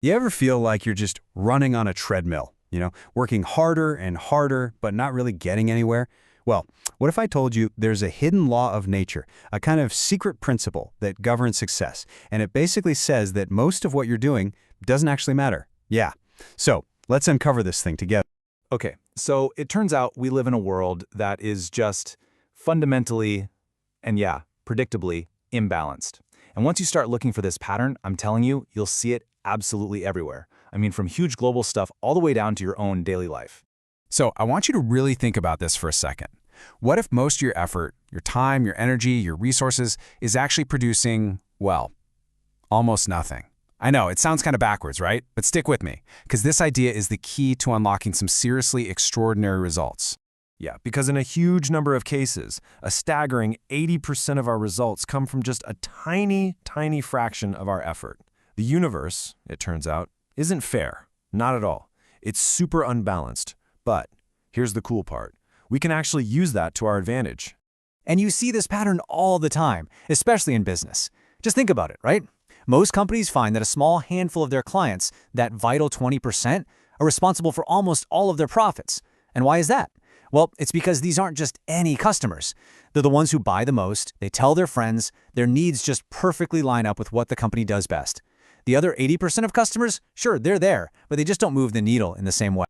You ever feel like you're just running on a treadmill, working harder and harder, but not really getting anywhere? Well, what if I told you there's a hidden law of nature, a kind of secret principle that governs success, and it basically says that most of what you're doing doesn't actually matter? Yeah. So let's uncover this thing together. Okay, so it turns out we live in a world that is just fundamentally, and yeah, predictably, imbalanced. And once you start looking for this pattern, I'm telling you, you'll see it absolutely everywhere. I mean, from huge global stuff all the way down to your own daily life. So I want you to really think about this for a second. What if most of your effort, your time, your energy, your resources is actually producing, well, almost nothing? I know, it sounds kind of backwards, right? But stick with me, because this idea is the key to unlocking some seriously extraordinary results. Yeah, because in a huge number of cases, a staggering 80% of our results come from just a tiny, tiny fraction of our effort. The universe, it turns out, isn't fair. Not at all. It's super unbalanced. But here's the cool part. We can actually use that to our advantage. And you see this pattern all the time, especially in business. Just think about it, right? Most companies find that a small handful of their clients, that vital 20%, are responsible for almost all of their profits. And why is that? Well, it's because these aren't just any customers. They're the ones who buy the most, they tell their friends, their needs just perfectly line up with what the company does best. The other 80% of customers, sure, they're there, but they just don't move the needle in the same way.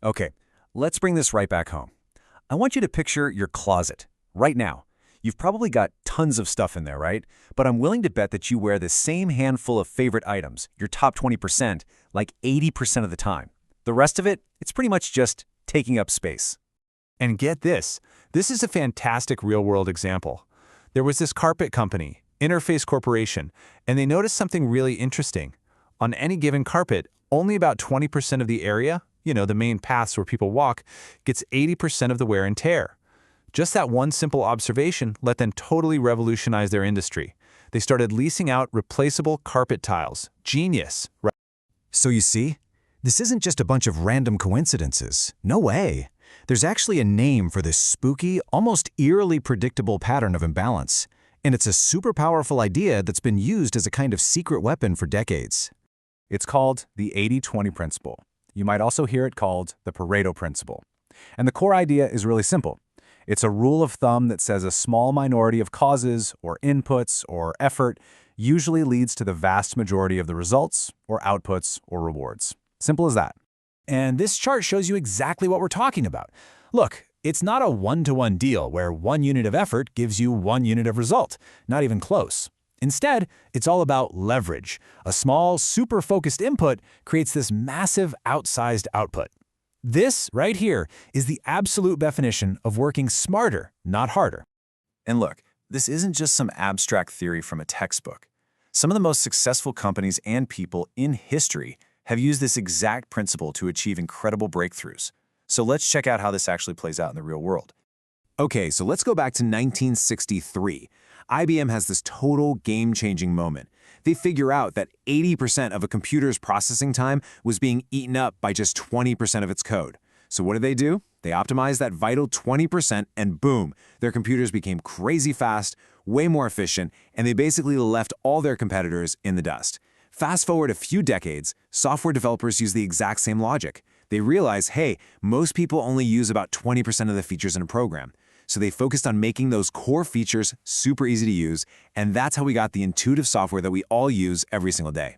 Okay, let's bring this right back home. I want you to picture your closet right now. You've probably got tons of stuff in there, right? But I'm willing to bet that you wear the same handful of favorite items, your top 20%, like 80% of the time. The rest of it, it's pretty much just taking up space. And get this is a fantastic real-world example. There was this carpet company, Interface Corporation, and they noticed something really interesting. On any given carpet, only about 20% of the area, the main paths where people walk, gets 80% of the wear and tear. Just that one simple observation let them totally revolutionize their industry. They started leasing out replaceable carpet tiles. Genius, right? So you see, this isn't just a bunch of random coincidences. No way. There's actually a name for this spooky, almost eerily predictable pattern of imbalance. And it's a super powerful idea that's been used as a kind of secret weapon for decades. It's called the 80-20 principle. You might also hear it called the Pareto principle. And the core idea is really simple. It's a rule of thumb that says a small minority of causes or inputs or effort usually leads to the vast majority of the results or outputs or rewards. Simple as that. And this chart shows you exactly what we're talking about. Look, it's not a one-to-one deal where 1 unit of effort gives you 1 unit of result, not even close. Instead, it's all about leverage. A small, super focused input creates this massive, outsized output. This, right here, is the absolute definition of working smarter, not harder. And look, this isn't just some abstract theory from a textbook. Some of the most successful companies and people in history have used this exact principle to achieve incredible breakthroughs. So let's check out how this actually plays out in the real world. Okay, so let's go back to 1963. IBM has this total game-changing moment. They figure out that 80% of a computer's processing time was being eaten up by just 20% of its code. So what do? They optimized that vital 20% and boom, their computers became crazy fast, way more efficient, and they basically left all their competitors in the dust. Fast forward a few decades, software developers use the exact same logic. They realize, hey, most people only use about 20% of the features in a program. So they focused on making those core features super easy to use, and that's how we got the intuitive software that we all use every single day.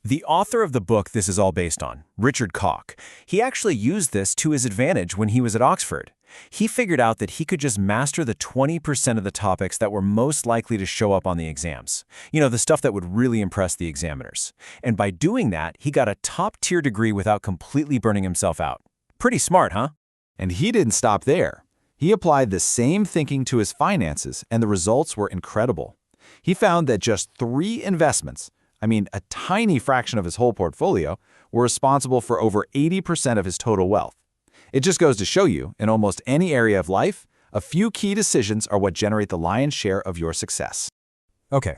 The author of the book this is all based on, Richard Koch, he actually used this to his advantage when he was at Oxford. He figured out that he could just master the 20% of the topics that were most likely to show up on the exams. The stuff that would really impress the examiners. And by doing that, he got a top-tier degree without completely burning himself out. Pretty smart, huh? And he didn't stop there. He applied the same thinking to his finances, and the results were incredible. He found that just 3 investments, a tiny fraction of his whole portfolio, were responsible for over 80% of his total wealth. It just goes to show you, in almost any area of life, a few key decisions are what generate the lion's share of your success. Okay,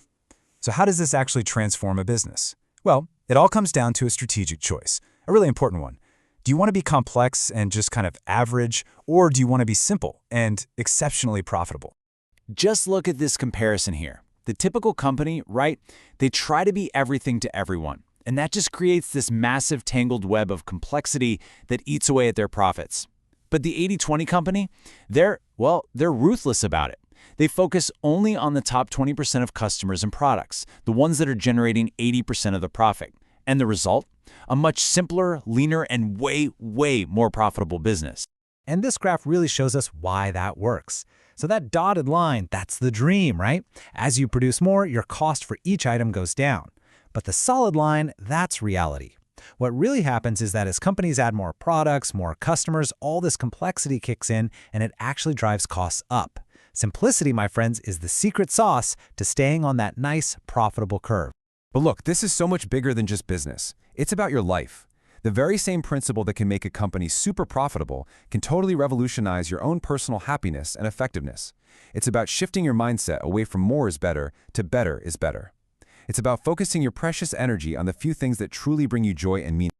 so how does this actually transform a business? Well, it all comes down to a strategic choice, a really important one. Do you want to be complex and just kind of average, or do you want to be simple and exceptionally profitable? Just look at this comparison here. The typical company, right? They try to be everything to everyone. And that just creates this massive tangled web of complexity that eats away at their profits. But the 80/20 company, they're ruthless about it. They focus only on the top 20% of customers and products, the ones that are generating 80% of the profit. And the result? A much simpler, leaner, and way, way more profitable business. And this graph really shows us why that works. So that dotted line, that's the dream, right? As you produce more, your cost for each item goes down. But the solid line, that's reality. What really happens is that as companies add more products, more customers, all this complexity kicks in and it actually drives costs up. Simplicity, my friends, is the secret sauce to staying on that nice, profitable curve. But look, this is so much bigger than just business. It's about your life. The very same principle that can make a company super profitable can totally revolutionize your own personal happiness and effectiveness. It's about shifting your mindset away from more is better to better is better. It's about focusing your precious energy on the few things that truly bring you joy and meaning.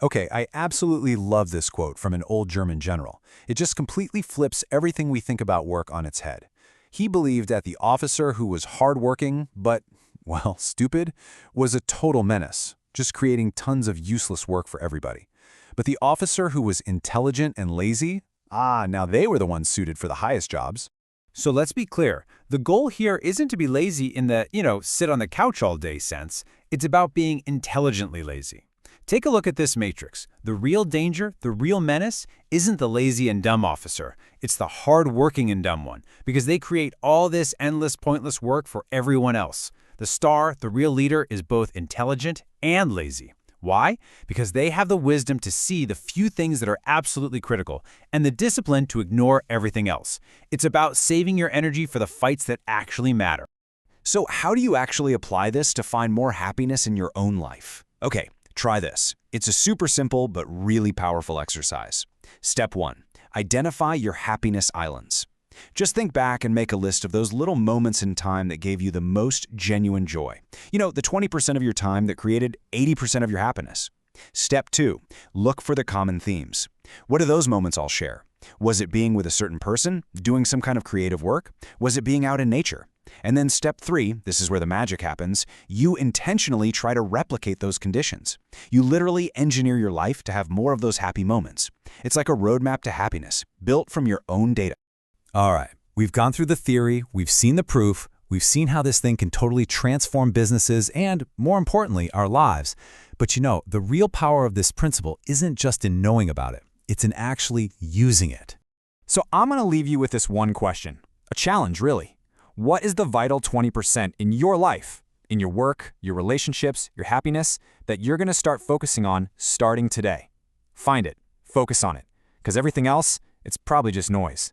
Okay, I absolutely love this quote from an old German general. It just completely flips everything we think about work on its head. He believed that the officer who was hardworking, but, well, stupid, was a total menace, just creating tons of useless work for everybody. But the officer who was intelligent and lazy, now they were the ones suited for the highest jobs. So let's be clear. The goal here isn't to be lazy in the, sit on the couch all day sense. It's about being intelligently lazy. Take a look at this matrix. The real danger, the real menace, isn't the lazy and dumb officer. It's the hard-working and dumb one, because they create all this endless, pointless work for everyone else. The star, the real leader, is both intelligent and lazy. Why? Because they have the wisdom to see the few things that are absolutely critical and the discipline to ignore everything else. It's about saving your energy for the fights that actually matter. So how do you actually apply this to find more happiness in your own life? Okay, try this. It's a super simple but really powerful exercise. Step 1. Identify your happiness islands. Just think back and make a list of those little moments in time that gave you the most genuine joy. The 20% of your time that created 80% of your happiness. Step 2. Look for the common themes. What do those moments all share? Was it being with a certain person, doing some kind of creative work? Was it being out in nature? And then step 3, this is where the magic happens, you intentionally try to replicate those conditions. You literally engineer your life to have more of those happy moments. It's like a roadmap to happiness, built from your own data. All right, we've gone through the theory, we've seen the proof, we've seen how this thing can totally transform businesses and, more importantly, our lives. But the real power of this principle isn't just in knowing about it, it's in actually using it. So I'm going to leave you with this one question, a challenge really. What is the vital 20% in your life, in your work, your relationships, your happiness, that you're going to start focusing on starting today? Find it, focus on it, because everything else, it's probably just noise.